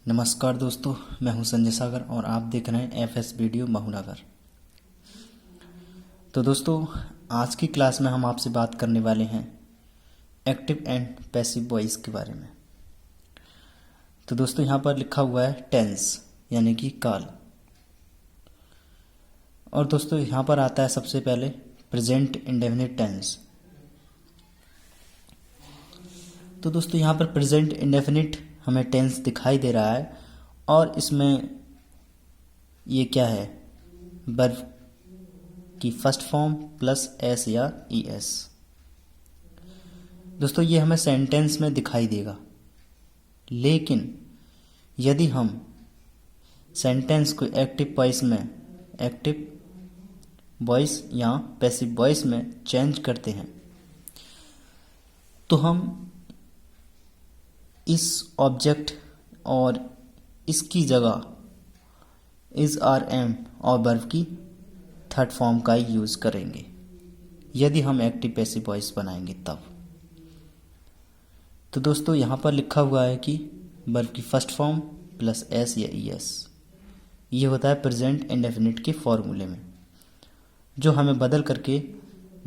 नमस्कार दोस्तों, मैं हूं संजय सागर और आप देख रहे हैं एफएस वीडियो महूनगर। तो दोस्तों, आज की क्लास में हम आपसे बात करने वाले हैं एक्टिव एंड पैसिव वॉइस के बारे में। तो दोस्तों, यहाँ पर लिखा हुआ है टेंस यानी कि काल। और दोस्तों, यहाँ पर आता है सबसे पहले प्रेजेंट इंडेफिनिट टेंस। तो दोस्तों, यहाँ पर प्रेजेंट इंडेफिनिट हमें टेंस दिखाई दे रहा है और इसमें ये क्या है, वर्ब की फर्स्ट फॉर्म प्लस एस या ई एस। दोस्तों, ये हमें सेंटेंस में दिखाई देगा, लेकिन यदि हम सेंटेंस को एक्टिव वॉइस या पैसिव वॉइस में चेंज करते हैं तो हम इस ऑब्जेक्ट और इसकी जगह इज आर एम और वर्ब की थर्ड फॉर्म का यूज़ करेंगे यदि हम एक्टिव पैसिव वॉइस बनाएंगे तब। तो दोस्तों, यहाँ पर लिखा हुआ है कि वर्ब की फर्स्ट फॉर्म प्लस एस या ई एस, ये होता है प्रेजेंट इंडेफिनिट के फॉर्मूले में। जो हमें बदल करके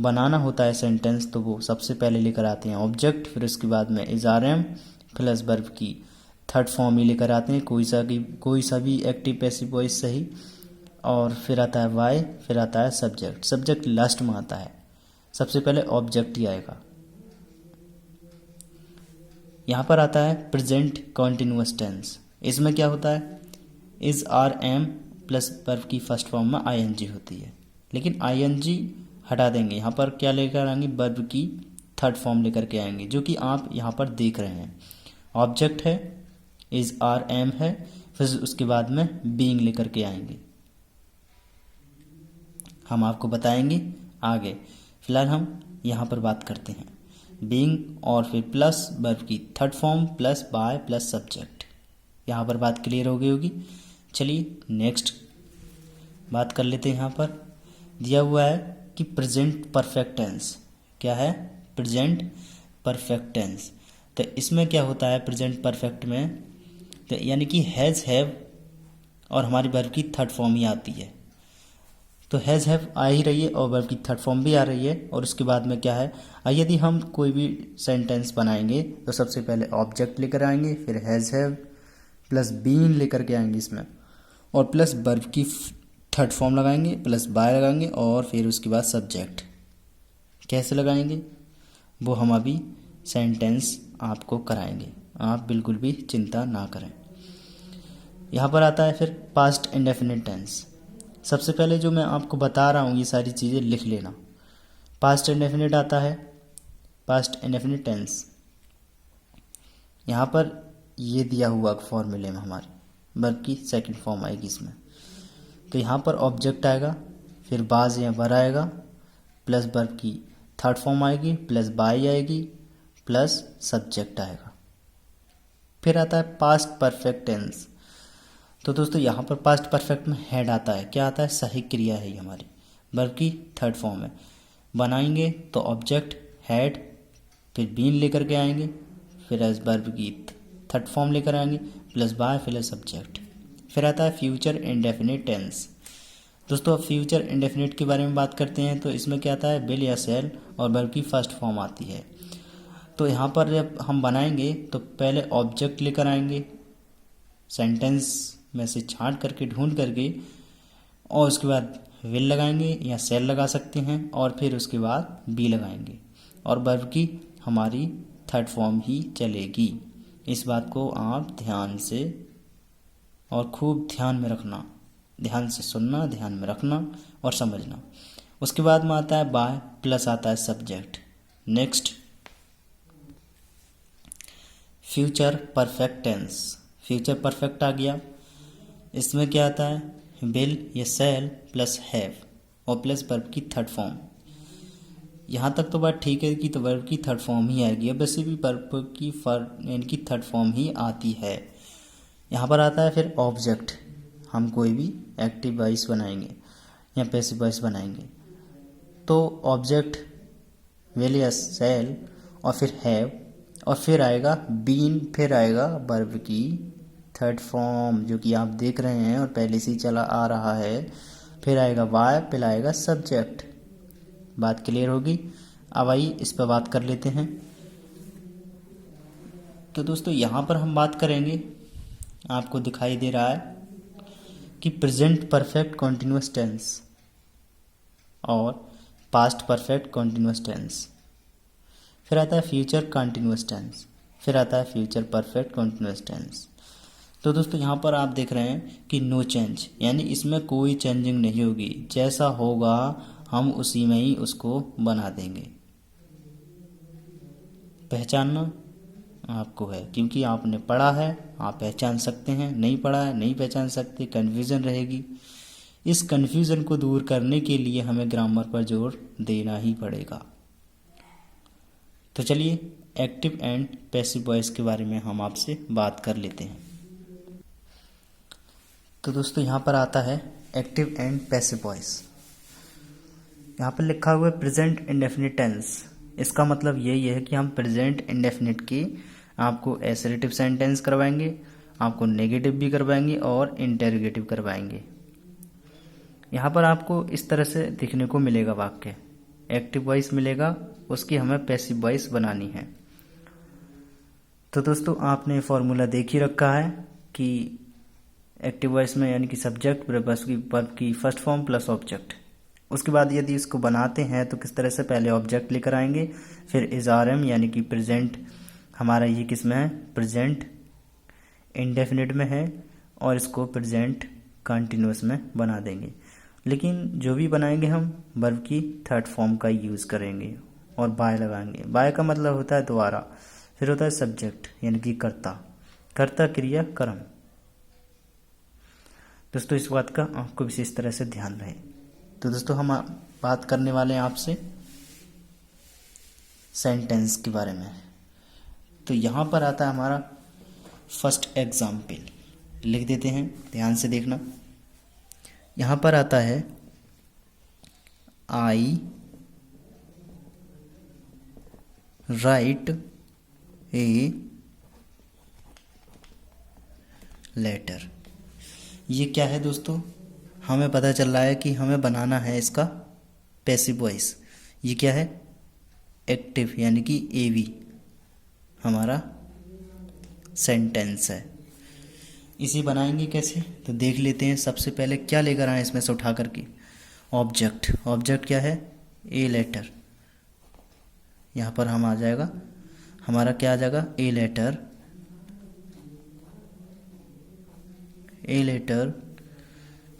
बनाना होता है सेंटेंस, तो वो सबसे पहले लेकर आते हैं ऑब्जेक्ट, फिर उसके बाद में is are am plus verb की थर्ड फॉर्म ही लेकर आते हैं, कोई सा भी एक्टिव पैसिव वॉइस सही। और फिर आता है वाई, फिर आता है सब्जेक्ट। सब्जेक्ट लास्ट में आता है, सबसे पहले ऑब्जेक्ट ही आएगा। यहाँ पर आता है प्रेजेंट कॉन्टिन्यूअस टेंस। इसमें क्या होता है, is are am plus verb की फर्स्ट फॉर्म में आई एन जी होती है, लेकिन आई एन जी हटा देंगे। यहाँ पर क्या लेकर आएंगे, वर्ब की थर्ड फॉर्म लेकर के आएंगे, जो कि आप यहाँ पर देख रहे हैं। ऑब्जेक्ट है, इज आर एम है, फिर उसके बाद में बीइंग लेकर के आएंगे। हम आपको बताएंगे आगे, फिलहाल हम यहाँ पर बात करते हैं बीइंग और फिर प्लस वर्ब की third form plus by plus subject. यहाँ पर बात क्लियर हो गई होगी। चलिए नेक्स्ट बात कर लेते हैं। यहाँ पर दिया हुआ है कि प्रेजेंट परफेक्ट टेंस। क्या है, प्रेजेंट परफेक्ट टेंस। तो इसमें क्या होता है प्रेजेंट परफेक्ट में, तो यानी कि हैज़ हैव और हमारी वर्ब की थर्ड फॉर्म ही आती है। तो हैज़ हैव आ ही रही है और वर्ब की थर्ड फॉर्म भी आ रही है। और उसके बाद में क्या है, यदि हम कोई भी सेंटेंस बनाएंगे तो सबसे पहले ऑब्जेक्ट लेकर आएंगे, फिर हैज़ हैव प्लस बीन लेकर के आएंगे इसमें, और प्लस वर्ब की थर्ड फॉर्म लगाएंगे, प्लस बाय लगाएंगे, और फिर उसके बाद सब्जेक्ट। कैसे लगाएंगे वो हम अभी सेंटेंस आपको कराएंगे, आप बिल्कुल भी चिंता ना करें। यहाँ पर आता है फिर पास्ट इंडेफिनिट टेंस। सबसे पहले जो मैं आपको बता रहा हूँ ये सारी चीज़ें लिख लेना। पास्ट इंडेफिनिट आता है, पास्ट इंडेफिनिट टेंस। यहाँ पर ये दिया हुआ फॉर्मूले में हमारी वर्ब की सेकंड फॉर्म आएगी इसमें। तो यहाँ पर ऑब्जेक्ट आएगा, फिर बाज या वर आएगा, प्लस वर्ब की थर्ड फॉर्म आएगी, प्लस बाय आएगी, प्लस सब्जेक्ट आएगा। फिर आता है पास्ट परफेक्ट टेंस। तो दोस्तों, यहाँ पर पास्ट परफेक्ट में हेड आता है। क्या आता है, सही क्रिया है ये हमारी, वर्ब की थर्ड फॉर्म है। बनाएंगे तो ऑब्जेक्ट हेड, फिर बीन लेकर के आएंगे, फिर एज वर्ब की थर्ड फॉर्म लेकर आएंगे, प्लस बाय, फिर सब्जेक्ट। फिर आता है फ्यूचर इंडेफिनिट टेंस। दोस्तों, अब फ्यूचर इंडेफिनिट के बारे में बात करते हैं। तो इसमें क्या आता है, विल या शैल और वर्ब की फर्स्ट फॉर्म आती है। तो यहाँ पर जब हम बनाएंगे तो पहले ऑब्जेक्ट लेकर आएंगे सेंटेंस में से छांट करके ढूंढ करके, और उसके बाद विल लगाएंगे या शैल लगा सकते हैं, और फिर उसके बाद बी लगाएंगे, और वर्ब की हमारी थर्ड फॉर्म ही चलेगी। इस बात को आप ध्यान से और खूब ध्यान में रखना, ध्यान से सुनना, ध्यान में रखना और समझना। उसके बाद में आता है बाय, प्लस आता है subject. Next future perfect tense. Future perfect आ गया। इसमें क्या आता है, विल या शैल प्लस हैव और प्लस वर्ब की थर्ड फॉर्म। यहाँ तक तो बात ठीक है कि तो वर्ब की थर्ड फॉर्म ही आएगी। अब वैसे भी वर्ब की यानी कि थर्ड फॉर्म ही आती है। यहाँ पर आता है फिर ऑब्जेक्ट। हम कोई भी एक्टिव वॉइस बनाएंगे या पैसिव वॉइस बनाएंगे तो ऑब्जेक्ट विल या शैल और फिर हैव, और फिर आएगा बीन, फिर आएगा वर्ब की थर्ड फॉर्म जो कि आप देख रहे हैं और पहले से ही चला आ रहा है, फिर आएगा वाई, फिर आएगा सब्जेक्ट। बात क्लियर होगी। अब आइए इस पर बात कर लेते हैं। तो दोस्तों यहाँ पर हम बात करेंगे, आपको दिखाई दे रहा है कि प्रेजेंट परफेक्ट कॉन्टिन्यूस टेंस और पास्ट परफेक्ट कॉन्टिन्यूस टेंस, फिर आता है फ्यूचर कॉन्टिन्यूस टेंस, फिर आता है फ्यूचर परफेक्ट कॉन्टिन्यूस टेंस। तो दोस्तों यहाँ पर आप देख रहे हैं कि नो चेंज, यानी इसमें कोई चेंजिंग नहीं होगी, जैसा होगा हम उसी में ही उसको बना देंगे। पहचानना आपको है, क्योंकि आपने पढ़ा है आप पहचान सकते हैं, नहीं पढ़ा है नहीं पहचान सकते, कन्फ्यूज़न रहेगी। इस कन्फ्यूज़न को दूर करने के लिए हमें ग्रामर पर जोर देना ही पड़ेगा। तो चलिए एक्टिव एंड पैसिव वॉइस के बारे में हम आपसे बात कर लेते हैं। तो दोस्तों यहाँ पर आता है एक्टिव एंड पैसिव वॉइस। यहाँ पर लिखा हुआ है प्रेजेंट इंडेफिनिट टेंस। इसका मतलब यही है कि हम प्रेजेंट इंडेफिनिट की आपको एसरेटिव सेंटेंस करवाएंगे, आपको नेगेटिव भी करवाएंगे और इंटेरोगेटिव करवाएंगे। यहाँ पर आपको इस तरह से दिखने को मिलेगा वाक्य, एक्टिव वॉइस मिलेगा, उसकी हमें पैसिव वॉइस बनानी है। तो दोस्तों आपने फॉर्मूला देख ही रखा है कि एक्टिव वॉइस में यानी कि सब्जेक्ट वर्ब की फर्स्ट फॉर्म प्लस ऑब्जेक्ट। उसके बाद यदि इसको बनाते हैं तो किस तरह से, पहले ऑब्जेक्ट लेकर आएंगे, फिर इज आर एम यानी कि प्रेजेंट, हमारा ये किस में है, प्रेजेंट इंडेफिनिट में है, और इसको प्रेजेंट कंटिन्यूस में बना देंगे। लेकिन जो भी बनाएंगे हम वर्ब की थर्ड फॉर्म का यूज़ करेंगे और बाय लगाएंगे। बाय का मतलब होता है द्वारा, फिर होता है सब्जेक्ट यानी कि कर्ता, कर्ता क्रिया कर्म। दोस्तों इस बात का आपको विशेष तरह से ध्यान रहे। तो दोस्तों हम बात करने वाले हैं आपसे सेंटेंस के बारे में। तो यहाँ पर आता है हमारा फर्स्ट एग्जाम्पल, लिख देते हैं, ध्यान से देखना। यहाँ पर आता है आई राइट ए लेटर। ये क्या है दोस्तों, हमें पता चल रहा है कि हमें बनाना है इसका पैसिव वॉइस। ये क्या है, एक्टिव यानी कि एवी हमारा सेंटेंस है। इसे बनाएंगे कैसे, तो देख लेते हैं। सबसे पहले क्या लेकर आए इसमें से उठा करके, ऑब्जेक्ट। ऑब्जेक्ट क्या है, ए लेटर। यहाँ पर हम आ जाएगा, हमारा क्या आ जाएगा, ए लेटर। ए लेटर,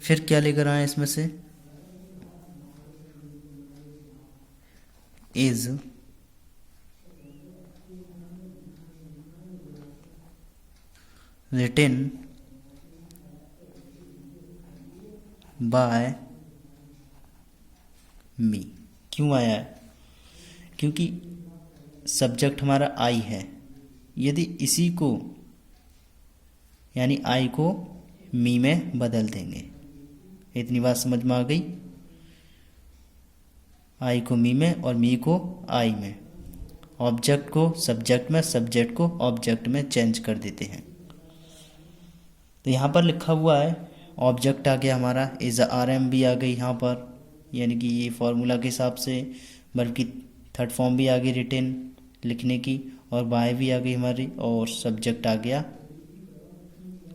फिर क्या लेकर आए इसमें से, इज रिटन बाय मी। क्यों आया है, क्योंकि सब्जेक्ट हमारा आई है। यदि इसी को यानी आई को मी में बदल देंगे, इतनी बात समझ में आ गई। आई को मी में और मी को आई में, ऑब्जेक्ट को सब्जेक्ट में, सब्जेक्ट को ऑब्जेक्ट में चेंज कर देते हैं। तो यहाँ पर लिखा हुआ है ऑब्जेक्ट आ गया हमारा, इज आर एम भी आ गई यहाँ पर, यानी कि ये फॉर्मूला के हिसाब से, बल्कि थर्ड फॉर्म भी आ गई रिटेन लिखने की, और बाय भी आ गई हमारी, और सब्जेक्ट आ गया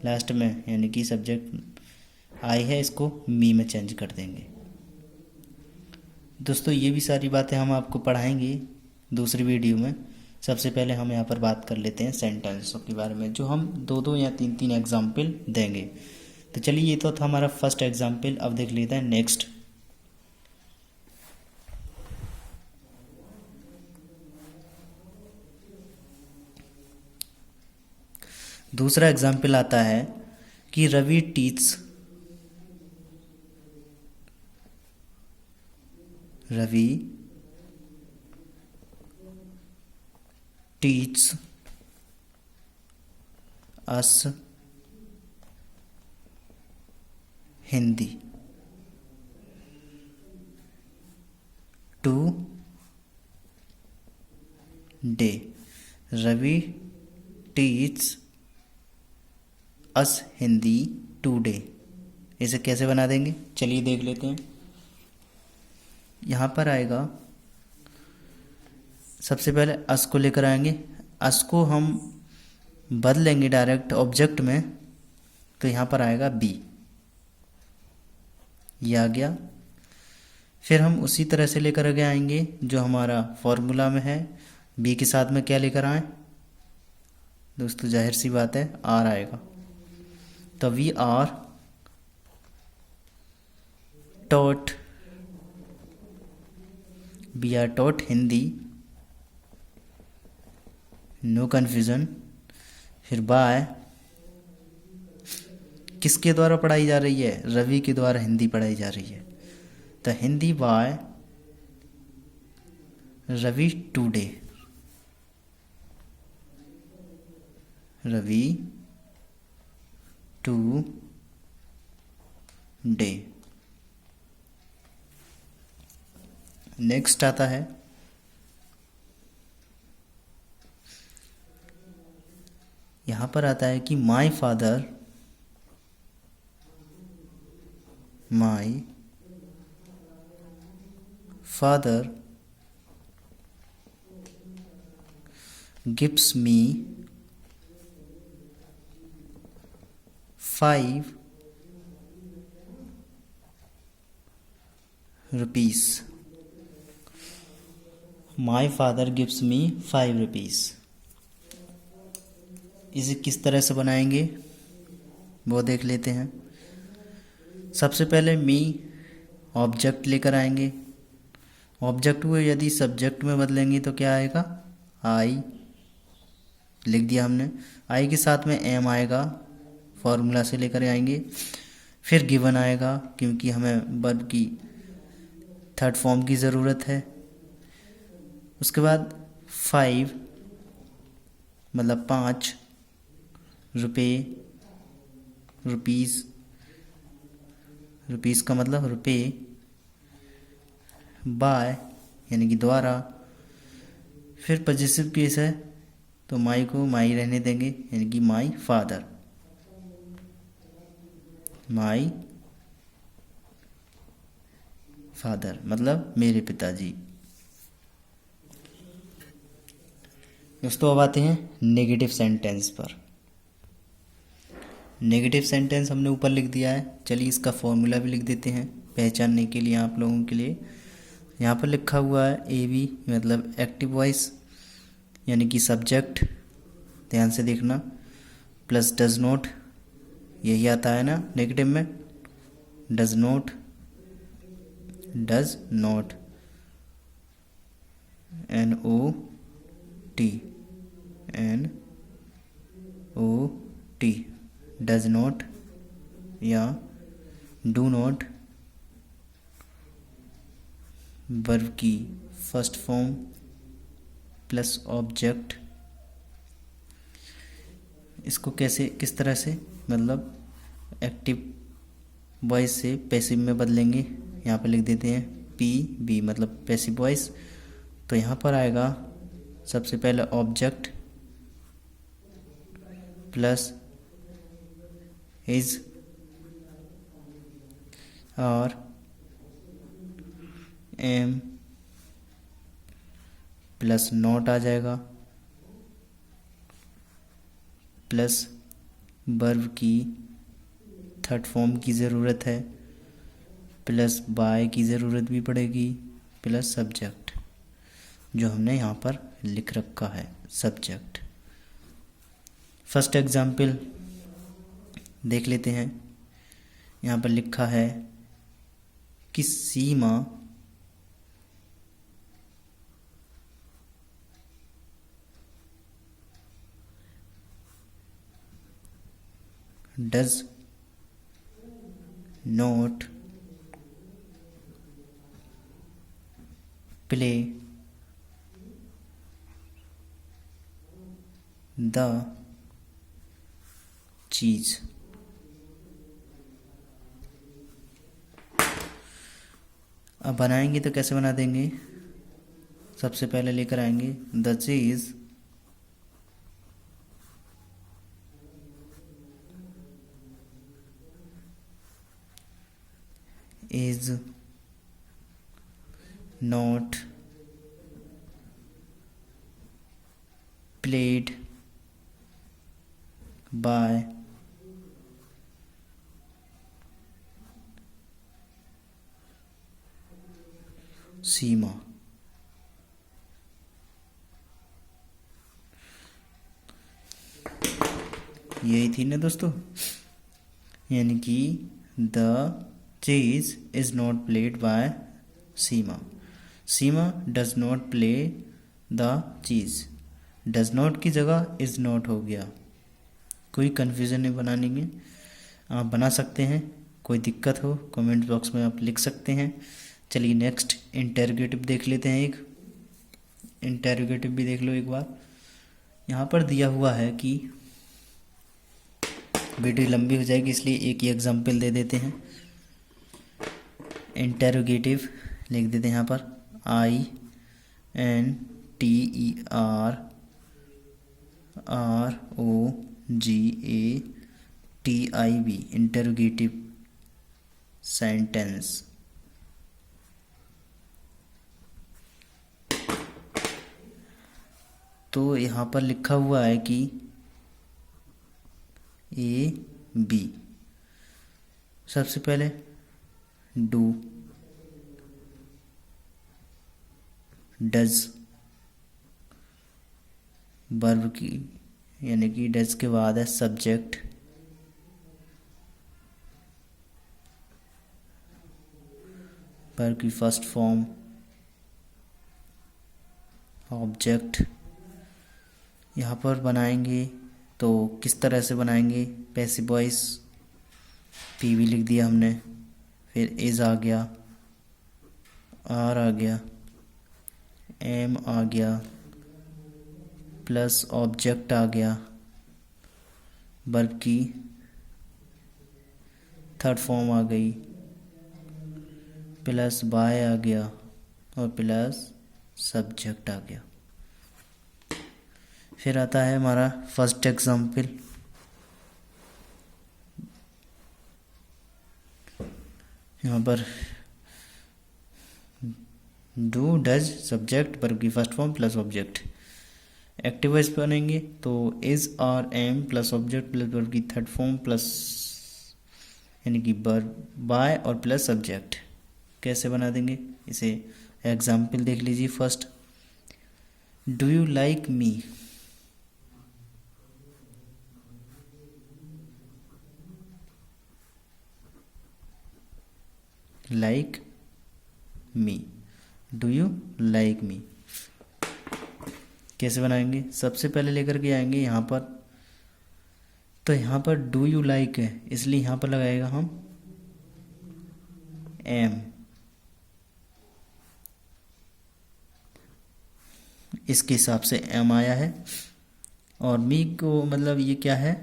लास्ट में, यानी कि सब्जेक्ट आई है, इसको मी में चेंज कर देंगे। दोस्तों ये भी सारी बातें हम आपको पढ़ाएंगे दूसरी वीडियो में। सबसे पहले हम यहाँ पर बात कर लेते हैं सेंटेंसों के बारे में, जो हम दो दो या तीन तीन एग्जाम्पल देंगे। तो चलिए ये तो था हमारा फर्स्ट एग्जाम्पल। अब देख लेते हैं नेक्स्ट। दूसरा एग्जाम्पल आता है कि Ravi teach us Hindi today. Ravi teach us Hindi today. इसे कैसे बना देंगे, चलिए देख लेते हैं। यहाँ पर आएगा, सबसे पहले अस को लेकर आएंगे। अस को हम बदलेंगे डायरेक्ट ऑब्जेक्ट में, तो यहाँ पर आएगा बी, ये आ गया। फिर हम उसी तरह से लेकर आगे आएंगे जो हमारा फॉर्मूला में है। बी के साथ में क्या लेकर आए दोस्तों, जाहिर सी बात है आर आएगा। तो we are taught, we are taught Hindi, no confusion. फिर बाय, किसके द्वारा पढ़ाई जा रही है, रवि के द्वारा हिंदी पढ़ाई जा रही है। तो Hindi by Ravi today, Ravi today. Next आता है यहाँ पर आता है कि my father, my father gives me 5 rupees. My father gives me 5 rupees. इसे किस तरह से बनाएंगे वो देख लेते हैं। सबसे पहले मी ऑब्जेक्ट लेकर आएंगे। ऑब्जेक्ट को यदि सब्जेक्ट में बदलेंगे तो क्या आएगा, आई लिख दिया हमने। आई के साथ में एम आएगा, फॉर्मूला से लेकर आएंगे। फिर गिवन आएगा क्योंकि हमें वर्ब की थर्ड फॉर्म की ज़रूरत है। उसके बाद 5 मतलब 5 रुपये, रुपीस, रुपीस का मतलब रुपये, बाय यानी कि द्वारा। फिर पॉजिटिव केस है तो माई को माई रहने देंगे, यानी कि माई फादर, माई फादर मतलब मेरे पिताजी। दोस्तों अब आते हैं नेगेटिव सेंटेंस पर। नेगेटिव सेंटेंस हमने ऊपर लिख दिया है, चलिए इसका फॉर्मूला भी लिख देते हैं पहचानने के लिए आप लोगों के लिए। यहाँ पर लिखा हुआ है ए बी मतलब एक्टिव वॉइस यानी कि सब्जेक्ट, ध्यान से देखना, प्लस डज नॉट, यही आता है ना नेगेटिव में, does not, does not, N O T, N O T, does not या डू नॉट, वर्ब की फर्स्ट फॉर्म प्लस ऑब्जेक्ट। इसको कैसे, किस तरह से, मतलब एक्टिव वॉइस से पैसिव में बदलेंगे। यहाँ पे लिख देते हैं पी बी मतलब पैसिव वॉइस। तो यहाँ पर आएगा सबसे पहले ऑब्जेक्ट प्लस इज और एम प्लस नॉट आ जाएगा, प्लस वर्ब की थर्ड फॉर्म की ज़रूरत है, प्लस बाय की ज़रूरत भी पड़ेगी, प्लस सब्जेक्ट जो हमने यहाँ पर लिख रखा है सब्जेक्ट। फर्स्ट एग्जाम्पल देख लेते हैं। यहाँ पर लिखा है कि सीमा does not play the cheese। अब बनाएंगे तो कैसे बना देंगे, सबसे पहले लेकर आएंगे द चीज इज नॉट प्लेड बाय सीमा। यही थी ना दोस्तों, यानी कि द चीज is not played by Seema. Seema does not play the चीज। डज नॉट की जगह इज नॉट हो गया। कोई कन्फ्यूज़न नहीं बनाने की, आप बना सकते हैं। कोई दिक्कत हो कमेंट बॉक्स में आप लिख सकते हैं। चलिए नेक्स्ट इंटेरोगेटिव देख लेते हैं। एक इंटेरोगेटिव भी देख लो एक बार। यहाँ पर दिया हुआ है कि वीडियो लंबी हो जाएगी इसलिए एक ही एग्जाम्पल दे देते हैं। इंटेरोगेटिव लिख देते हैं यहाँ पर INTERROGATIV इंटेरोगेटिव सेंटेंस। तो यहाँ पर लिखा हुआ है कि A B। सबसे पहले डू, डज वर्ब की, यानी कि डज के बाद है सब्जेक्ट, वर्ब की फर्स्ट फॉर्म ऑब्जेक्ट। यहाँ पर बनाएंगे तो किस तरह से बनाएंगे? पैसिव वॉइस PV लिख दिया हमने, फिर इज आ गया, आर आ गया, एम आ गया, प्लस ऑब्जेक्ट आ गया, वर्ब की थर्ड फॉर्म आ गई, प्लस बाय आ गया और प्लस सब्जेक्ट आ गया। फिर आता है हमारा फर्स्ट एग्जाम्पल। यहाँ पर डू, डज, सब्जेक्ट, वर्ब की first form plus object. Active voice बनेंगे तो इज और am plus object plus verb की थर्ड फॉर्म प्लस, यानी कि वर्ब बाय और प्लस सब्जेक्ट। कैसे बना देंगे इसे? एग्जाम्पल देख लीजिए। First, do you like me. Like me, do you like me. कैसे बनाएंगे? सबसे पहले लेकर के आएंगे यहाँ पर, तो यहाँ पर डू यू लाइक है इसलिए यहाँ पर लगाएगा हम एम। इसके हिसाब से एम आया है। और मी को मतलब ये क्या है?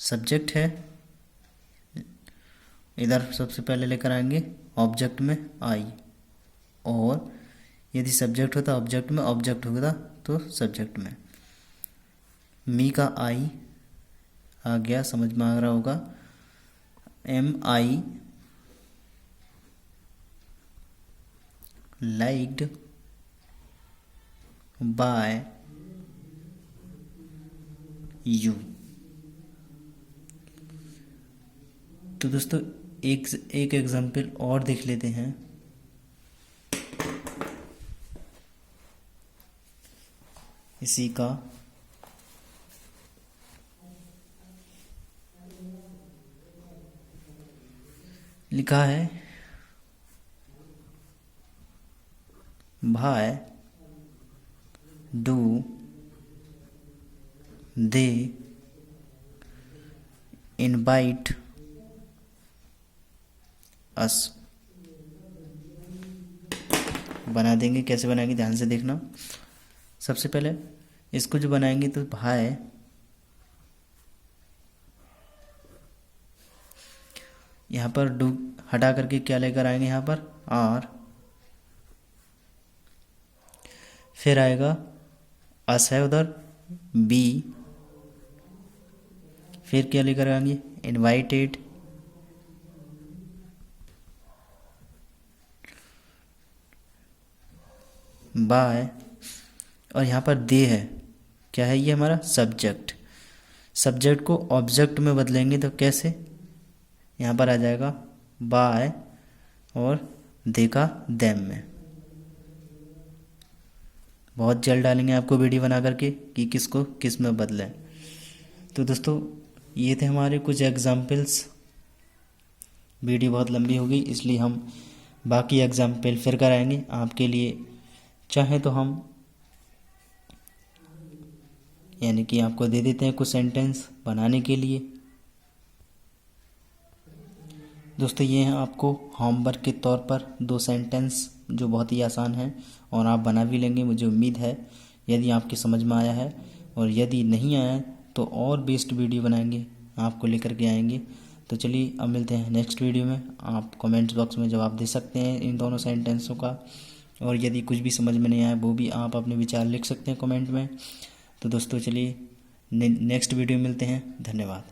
सब्जेक्ट है। इधर सबसे पहले लेकर आएंगे ऑब्जेक्ट में आई, और यदि सब्जेक्ट होता ऑब्जेक्ट में, ऑब्जेक्ट होता तो सब्जेक्ट में। मी का आई आ गया, समझ में आ रहा होगा। MI liked by you. तो दोस्तों एक एग्जाम्पल और देख लेते हैं। इसी का लिखा है भाई डू दे इनवाइट अस। बना देंगे। कैसे बनाएंगे ध्यान से देखना। सबसे पहले इसको जो बनाएंगे तो भाई यहाँ पर डू हटा करके क्या लेकर आएंगे? यहाँ पर आर, फिर आएगा अस है उधर बी, फिर क्या लेकर आएंगे? इनवाइटेड बाय, और यहाँ पर दे है, क्या है ये हमारा सब्जेक्ट। सब्जेक्ट को ऑब्जेक्ट में बदलेंगे तो कैसे, यहाँ पर आ जाएगा बाय और दे का देम में। बहुत जल्द डालेंगे आपको वीडियो बना करके कि किसको किस में बदलें। तो दोस्तों ये थे हमारे कुछ एग्जाम्पल्स। वीडियो बहुत लंबी होगी इसलिए हम बाकी एग्जाम्पल फिर कराएंगे आपके लिए। चाहे तो हम यानी कि आपको दे देते हैं कुछ सेंटेंस बनाने के लिए। दोस्तों ये हैं आपको होमवर्क के तौर पर 2 सेंटेंस जो बहुत ही आसान हैं और आप बना भी लेंगे मुझे उम्मीद है, यदि आपकी समझ में आया है। और यदि नहीं आया तो और बेस्ट वीडियो बनाएंगे, आपको लेकर के आएंगे। तो चलिए अब मिलते हैं नेक्स्ट वीडियो में। आप कमेंट्स बॉक्स में जवाब दे सकते हैं इन दोनों सेंटेंसों का, और यदि कुछ भी समझ में नहीं आया वो भी आप अपने विचार लिख सकते हैं कमेंट में। तो दोस्तों चलिए नेक्स्ट वीडियो में मिलते हैं। धन्यवाद।